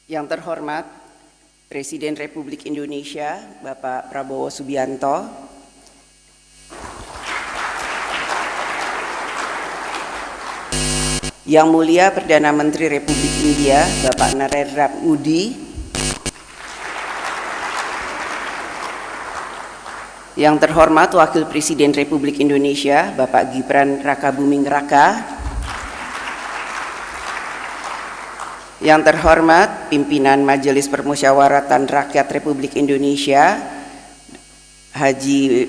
Yang terhormat Presiden Republik Indonesia Bapak Prabowo Subianto, Yang Mulia Perdana Menteri Republik India Bapak Narendra Modi, Yang terhormat Wakil Presiden Republik Indonesia Bapak Gibran Rakabuming Raka, Yang terhormat Pimpinan Majelis Permusyawaratan Rakyat Republik Indonesia Haji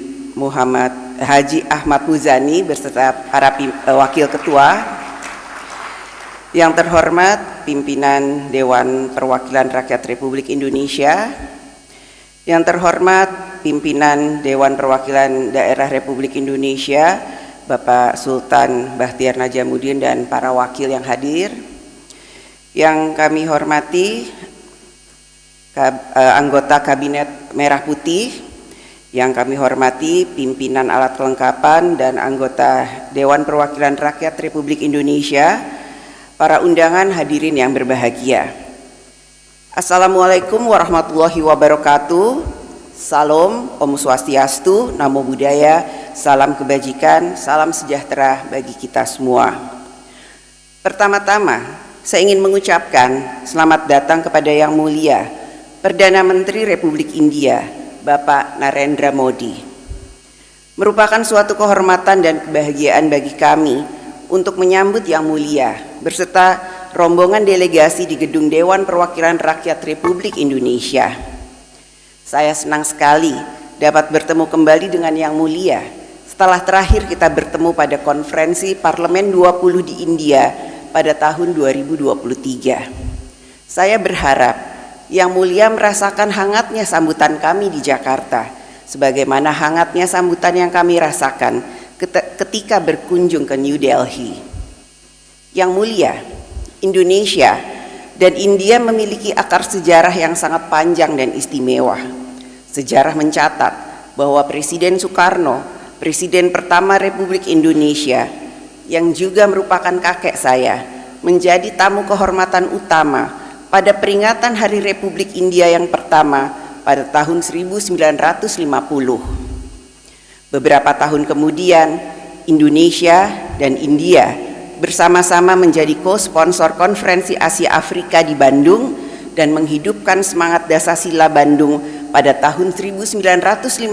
Ahmad Muzani beserta para Wakil Ketua, Yang terhormat Pimpinan Dewan Perwakilan Rakyat Republik Indonesia, Yang terhormat Pimpinan Dewan Perwakilan Daerah Republik Indonesia Bapak Sultan Bahtiar Najamuddin dan para wakil yang hadir, yang kami hormati anggota Kabinet Merah Putih, yang kami hormati pimpinan alat kelengkapan dan anggota Dewan Perwakilan Rakyat Republik Indonesia, para undangan hadirin yang berbahagia. Assalamualaikum warahmatullahi wabarakatuh. Salam, Om Swastiastu, Namo Buddhaya, salam kebajikan, salam sejahtera bagi kita semua. Pertama-tama, saya ingin mengucapkan selamat datang kepada Yang Mulia Perdana Menteri Republik India Bapak Narendra Modi. Merupakan suatu kehormatan dan kebahagiaan bagi kami untuk menyambut Yang Mulia beserta rombongan delegasi di Gedung Dewan Perwakilan Rakyat Republik Indonesia. Saya senang sekali dapat bertemu kembali dengan Yang Mulia setelah terakhir kita bertemu pada konferensi Parlemen 20 di India pada tahun 2023. Saya berharap Yang Mulia merasakan hangatnya sambutan kami di Jakarta, sebagaimana hangatnya sambutan yang kami rasakan ketika berkunjung ke New Delhi. Yang Mulia, Indonesia dan India memiliki akar sejarah yang sangat panjang dan istimewa. Sejarah mencatat bahwa Presiden Soekarno, Presiden pertama Republik Indonesia, yang juga merupakan kakek saya, menjadi tamu kehormatan utama pada peringatan Hari Republik India yang pertama pada tahun 1950. Beberapa tahun kemudian, Indonesia dan India bersama-sama menjadi co-sponsor Konferensi Asia Afrika di Bandung dan menghidupkan semangat Dasasila Bandung pada tahun 1955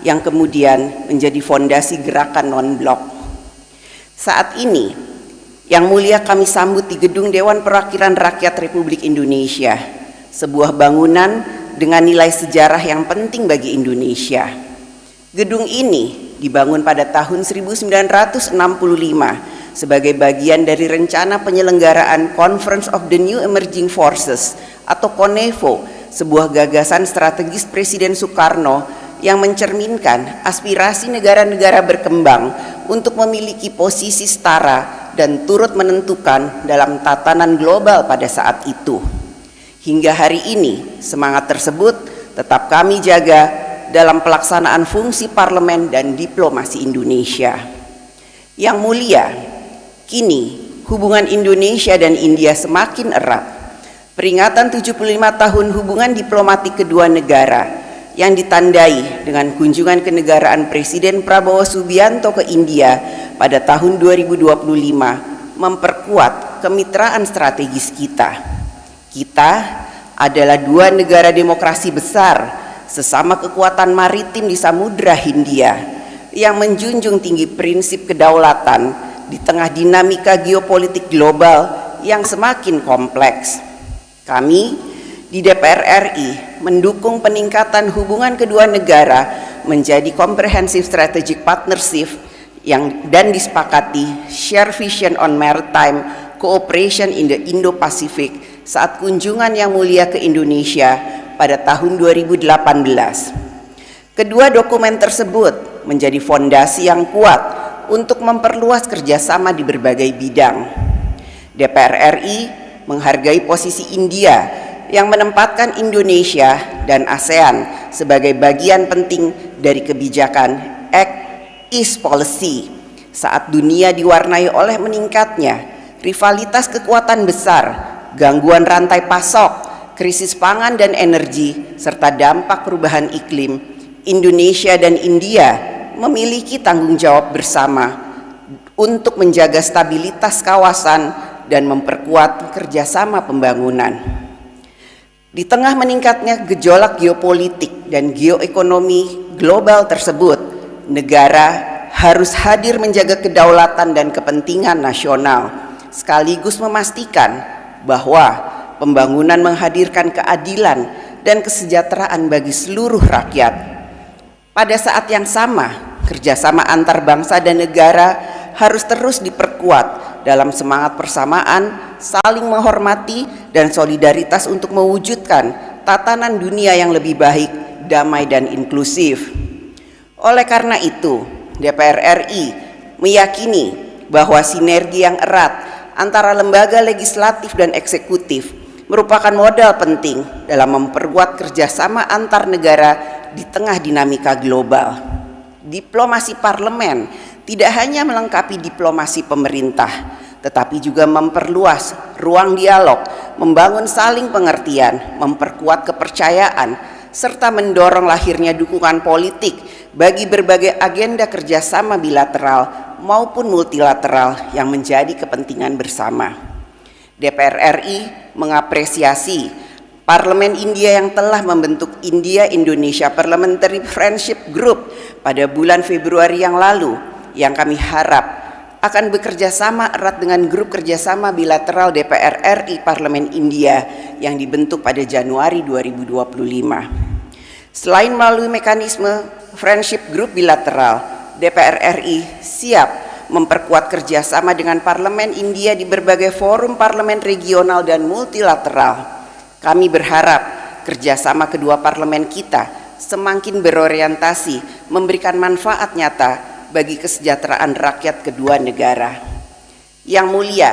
yang kemudian menjadi fondasi gerakan non-blok. Saat ini, Yang Mulia kami sambut di Gedung Dewan Perwakilan Rakyat Republik Indonesia, sebuah bangunan dengan nilai sejarah yang penting bagi Indonesia. Gedung ini dibangun pada tahun 1965 sebagai bagian dari rencana penyelenggaraan Conference of the New Emerging Forces atau CONEVO, sebuah gagasan strategis Presiden Soekarno yang mencerminkan aspirasi negara-negara berkembang untuk memiliki posisi setara dan turut menentukan dalam tatanan global pada saat itu. Hingga hari ini, semangat tersebut tetap kami jaga dalam pelaksanaan fungsi parlemen dan diplomasi Indonesia. Yang Mulia, kini hubungan Indonesia dan India semakin erat. Peringatan 75 tahun hubungan diplomatik kedua negara yang ditandai dengan kunjungan kenegaraan Presiden Prabowo Subianto ke India pada tahun 2025 memperkuat kemitraan strategis kita. Kita adalah dua negara demokrasi besar sesama kekuatan maritim di Samudra Hindia yang menjunjung tinggi prinsip kedaulatan di tengah dinamika geopolitik global yang semakin kompleks. Kami di DPR RI mendukung peningkatan hubungan kedua negara menjadi comprehensive strategic partnership dan disepakati share vision on maritime cooperation in the Indo-Pacific saat kunjungan Yang Mulia ke Indonesia pada tahun 2018. Kedua dokumen tersebut menjadi fondasi yang kuat untuk memperluas kerjasama di berbagai bidang. DPR RI menghargai posisi India yang menempatkan Indonesia dan ASEAN sebagai bagian penting dari kebijakan Act East Policy saat dunia diwarnai oleh meningkatnya rivalitas kekuatan besar gangguan rantai pasok, krisis pangan dan energi, serta dampak perubahan iklim, Indonesia dan India memiliki tanggung jawab bersama untuk menjaga stabilitas kawasan dan memperkuat kerjasama pembangunan. Di tengah meningkatnya gejolak geopolitik dan geoekonomi global tersebut, negara harus hadir menjaga kedaulatan dan kepentingan nasional, sekaligus memastikan bahwa pembangunan menghadirkan keadilan dan kesejahteraan bagi seluruh rakyat. Pada saat yang sama, kerjasama antar bangsa dan negara harus terus diperkuat dalam semangat persamaan, saling menghormati, dan solidaritas untuk mewujudkan tatanan dunia yang lebih baik, damai, dan inklusif. Oleh karena itu, DPR RI meyakini bahwa sinergi yang erat antara lembaga legislatif dan eksekutif merupakan modal penting dalam memperkuat kerjasama antar negara di tengah dinamika global. Diplomasi parlemen tidak hanya melengkapi diplomasi pemerintah, tetapi juga memperluas ruang dialog, membangun saling pengertian, memperkuat kepercayaan, serta mendorong lahirnya dukungan politik bagi berbagai agenda kerjasama bilateral maupun multilateral yang menjadi kepentingan bersama. DPR RI mengapresiasi Parlemen India yang telah membentuk India-Indonesia Parliamentary Friendship Group pada bulan Februari yang lalu, yang kami harap akan bekerja sama erat dengan grup kerjasama bilateral DPR RI Parlemen India yang dibentuk pada Januari 2025. Selain melalui mekanisme Friendship Group bilateral, DPR RI siap memperkuat kerjasama dengan Parlemen India di berbagai forum parlemen regional dan multilateral. Kami berharap kerjasama kedua parlemen kita semakin berorientasi memberikan manfaat nyata bagi kesejahteraan rakyat kedua negara. Yang mulia,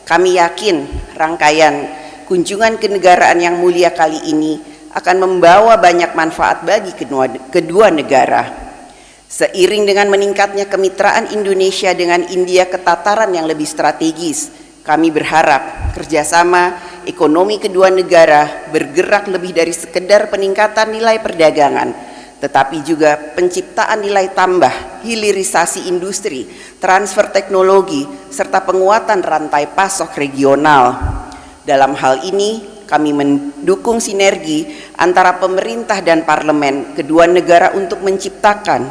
kami yakin rangkaian kunjungan kenegaraan yang mulia kali ini akan membawa banyak manfaat bagi kedua negara. Seiring dengan meningkatnya kemitraan Indonesia dengan India ke tataran yang lebih strategis, kami berharap kerjasama ekonomi kedua negara bergerak lebih dari sekedar peningkatan nilai perdagangan, tetapi juga penciptaan nilai tambah, hilirisasi industri, transfer teknologi, serta penguatan rantai pasok regional. Dalam hal ini, kami mendukung sinergi antara pemerintah dan parlemen kedua negara untuk menciptakan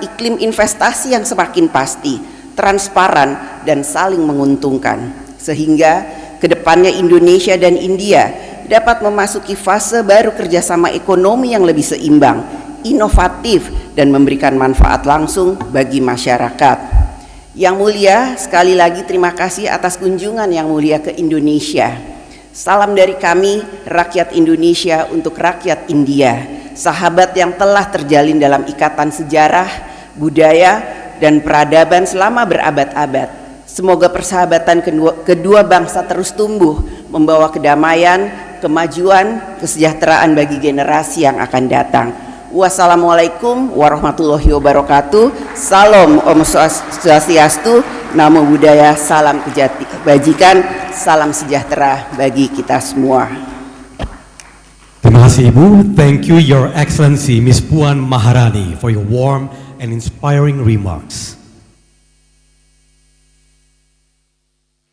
iklim investasi yang semakin pasti, transparan, dan saling menguntungkan, sehingga kedepannya Indonesia dan India dapat memasuki fase baru kerjasama ekonomi yang lebih seimbang, inovatif, dan memberikan manfaat langsung bagi masyarakat. Yang mulia, sekali lagi terima kasih atas kunjungan yang mulia ke Indonesia. Salam dari kami, rakyat Indonesia untuk rakyat India, sahabat yang telah terjalin dalam ikatan sejarah, budaya, dan peradaban selama berabad-abad. Semoga persahabatan kedua bangsa terus tumbuh, membawa kedamaian, kemajuan, kesejahteraan bagi generasi yang akan datang. Wassalamualaikum warahmatullahi wabarakatuh. Salam Om Swastiastu, Namo Buddhaya, salam kebajikan, salam sejahtera bagi kita semua. Terima kasih Ibu. Thank you Your Excellency Miss Puan Maharani for your warm and inspiring remarks.